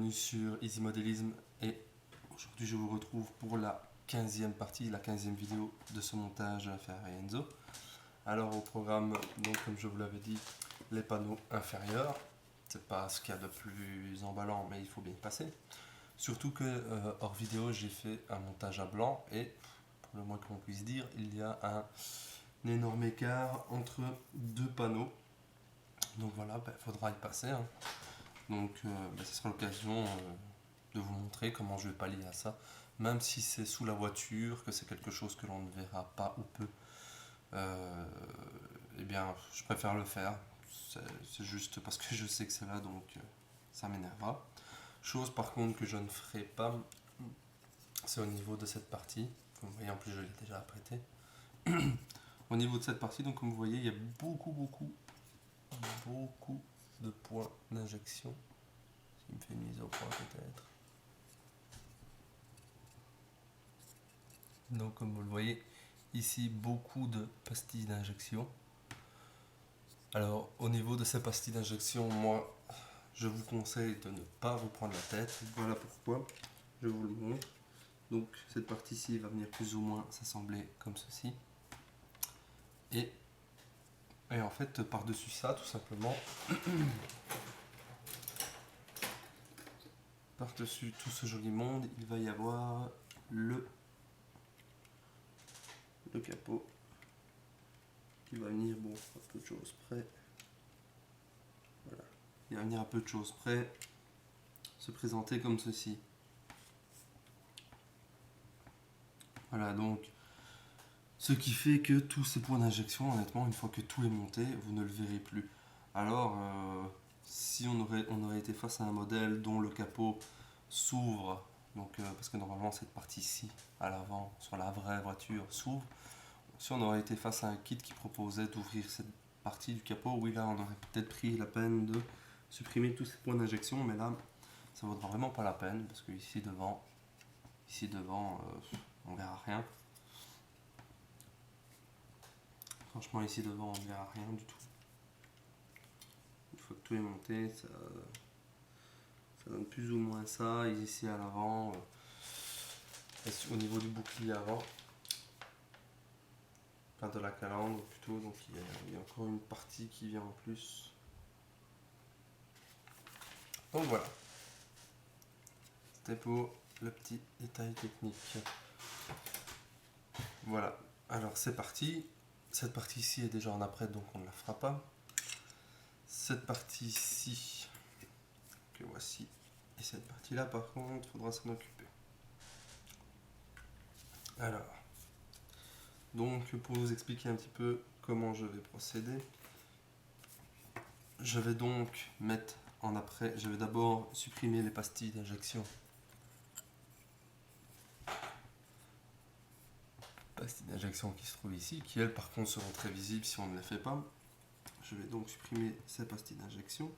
bienvenue sur Easy Modélisme et aujourd'hui je vous retrouve pour la 15e partie, la 15e vidéo de ce montage Ferrari Enzo. Alors au programme, donc comme je vous l'avais dit, les panneaux inférieurs, c'est pas ce qu'il y a de plus emballant mais il faut bien y passer. Surtout que hors vidéo j'ai fait un montage à blanc et pour le moins qu'on puisse dire, il y a un énorme écart entre deux panneaux. Donc voilà, faudra y passer. Hein. Donc ce sera l'occasion de vous montrer comment je vais pallier à ça. Même si c'est sous la voiture, que c'est quelque chose que l'on ne verra pas ou peu, eh bien je préfère le faire. C'est juste parce que je sais que c'est là, donc ça m'énervera. Chose par contre que je ne ferai pas, c'est au niveau de cette partie. Comme vous voyez, en plus je l'ai déjà apprêté. Au niveau de cette partie, donc comme vous voyez, il y a beaucoup de points d'injection. Il me fait une mise au point peut-être. Donc comme vous le voyez, ici beaucoup de pastilles d'injection. Alors au niveau de ces pastilles d'injection, moi je vous conseille de ne pas vous prendre la tête. Voilà pourquoi, je vous le montre. Donc cette partie-ci va venir plus ou moins s'assembler comme ceci. Et en fait par-dessus ça, tout simplement, par-dessus tout ce joli monde, il va y avoir le capot qui va venir, bon, à peu de choses près. Voilà. Il va venir à peu de choses près se présenter comme ceci. Voilà, donc ce qui fait que tous ces points d'injection, honnêtement, une fois que tout est monté, vous ne le verrez plus. Alors, si on aurait été face à un modèle dont le capot s'ouvre, donc parce que normalement cette partie-ci, à l'avant, sur la vraie voiture, s'ouvre. Si on aurait été face à un kit qui proposait d'ouvrir cette partie du capot, oui là on aurait peut-être pris la peine de supprimer tous ces points d'injection, mais là ça vaudra vraiment pas la peine parce que ici devant on verra rien. Franchement ici devant on verra rien du tout. Une fois que tout est monté, ça donne plus ou moins ça. Ici à l'avant, au niveau du bouclier avant, enfin de la calandre plutôt, donc il y a encore une partie qui vient en plus. Donc voilà, c'était pour le petit détail technique. Voilà, alors c'est parti. Cette partie-ci est déjà en apprêt, donc on ne la fera pas. Cette partie-ci, que voici, et cette partie-là, par contre, il faudra s'en occuper. Alors, donc pour vous expliquer un petit peu comment je vais procéder, je vais donc mettre en apprêt, je vais d'abord supprimer les pastilles d'injection. Pastilles d'injection qui se trouvent ici, qui elles par contre seront très visibles si on ne les fait pas. Je vais donc supprimer ces pastilles d'injection.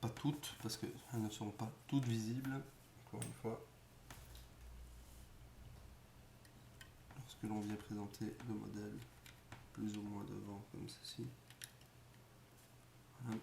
Pas toutes, parce qu'elles ne seront pas toutes visibles, encore une fois. Lorsque l'on vient présenter le modèle plus ou moins devant, comme ceci. Voilà.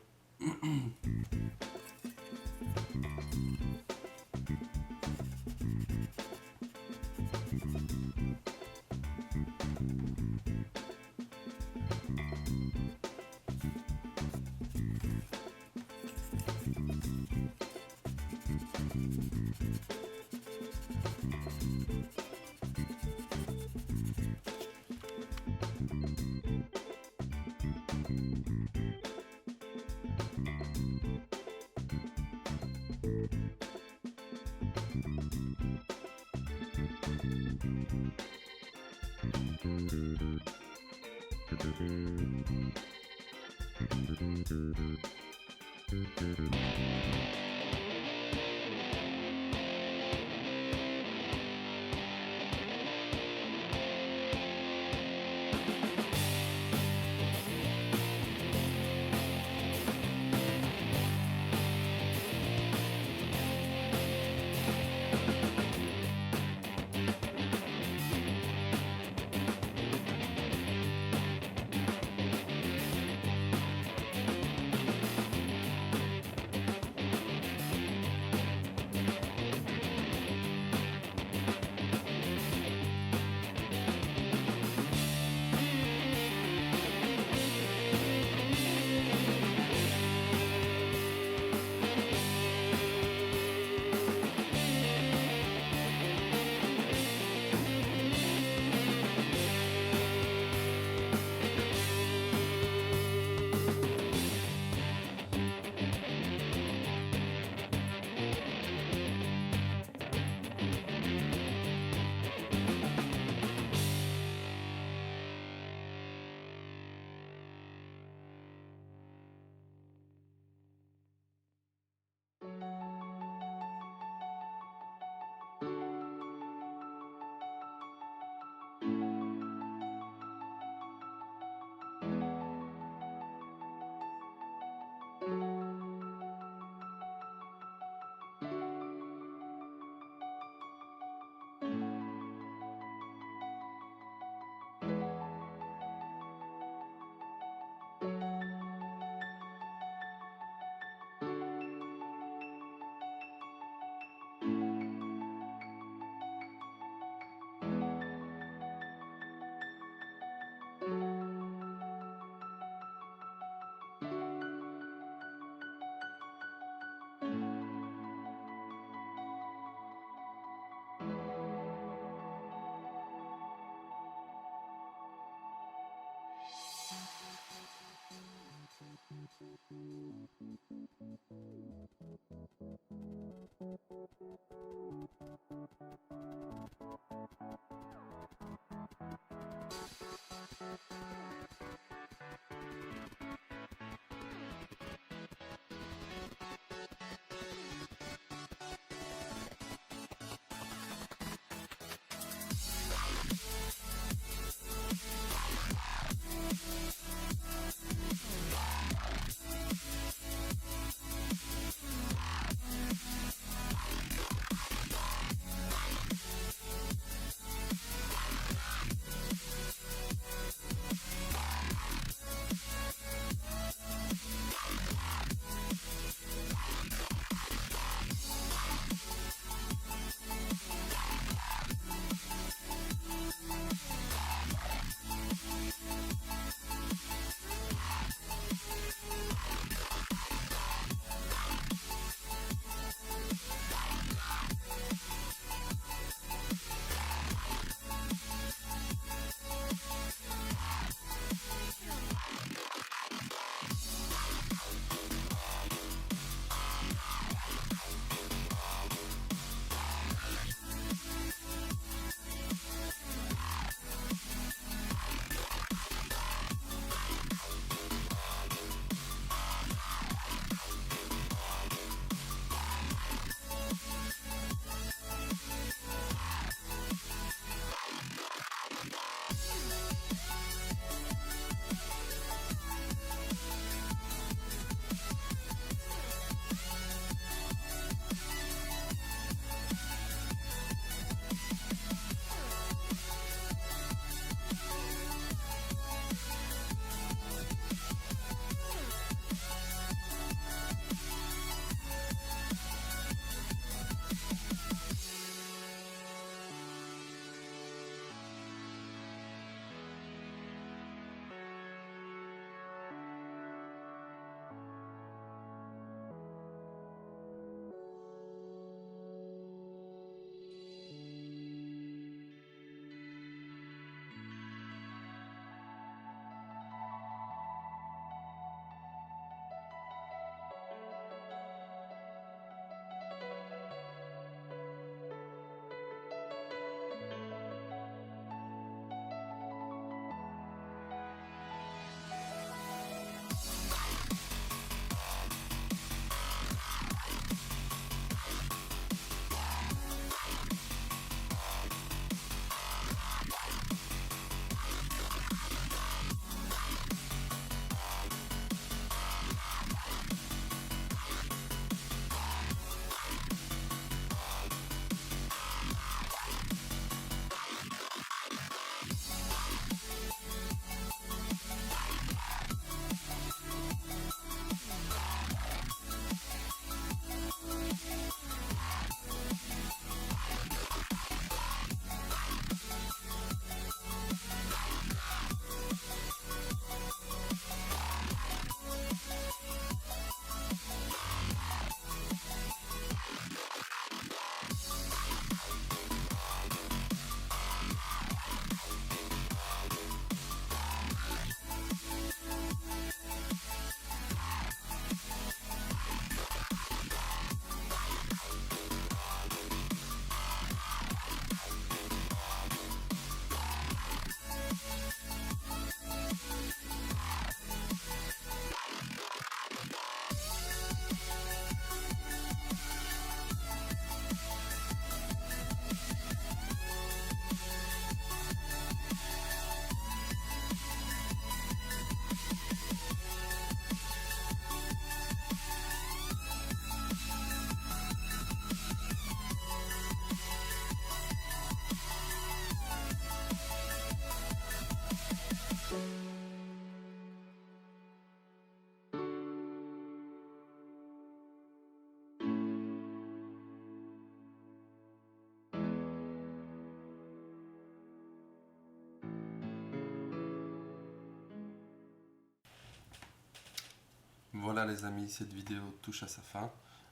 voilà les amis, cette vidéo touche à sa fin.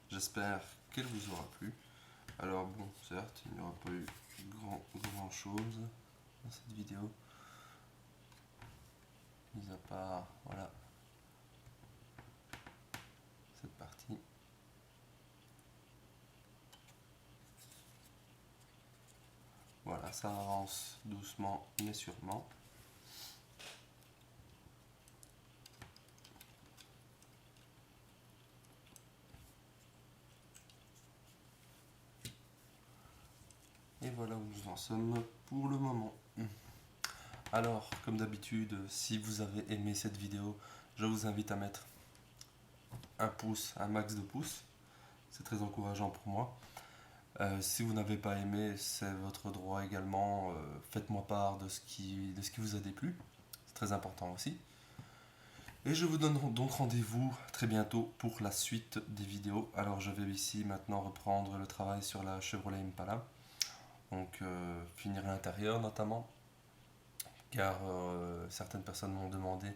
J'espère qu'elle vous aura plu. Alors bon, certes, il n'y aura pas eu grand chose dans cette vidéo. Mis à part, voilà, cette partie. Voilà, ça avance doucement mais sûrement. Et voilà où nous en sommes pour le moment. Alors, comme d'habitude, si vous avez aimé cette vidéo, je vous invite à mettre un pouce, un max de pouces. C'est très encourageant pour moi. Si vous n'avez pas aimé, c'est votre droit également. Faites-moi part de ce qui vous a déplu. C'est très important aussi. Et je vous donne donc rendez-vous très bientôt pour la suite des vidéos. Alors je vais ici maintenant reprendre le travail sur la Chevrolet Impala. Donc finir l'intérieur notamment. Car certaines personnes m'ont demandé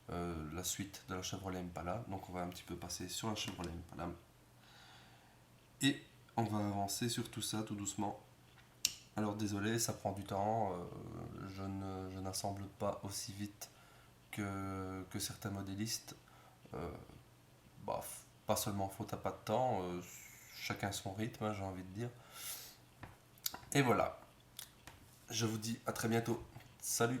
la suite de la Chevrolet Impala. Donc on va un petit peu passer sur la Chevrolet Impala. Et on va avancer sur tout ça tout doucement. Alors désolé, ça prend du temps. Je n'assemble pas aussi vite que certains modélistes. Euh, bah, pas seulement faute à pas de temps, chacun son rythme, hein, j'ai envie de dire. Et voilà. Je vous dis à très bientôt. Salut!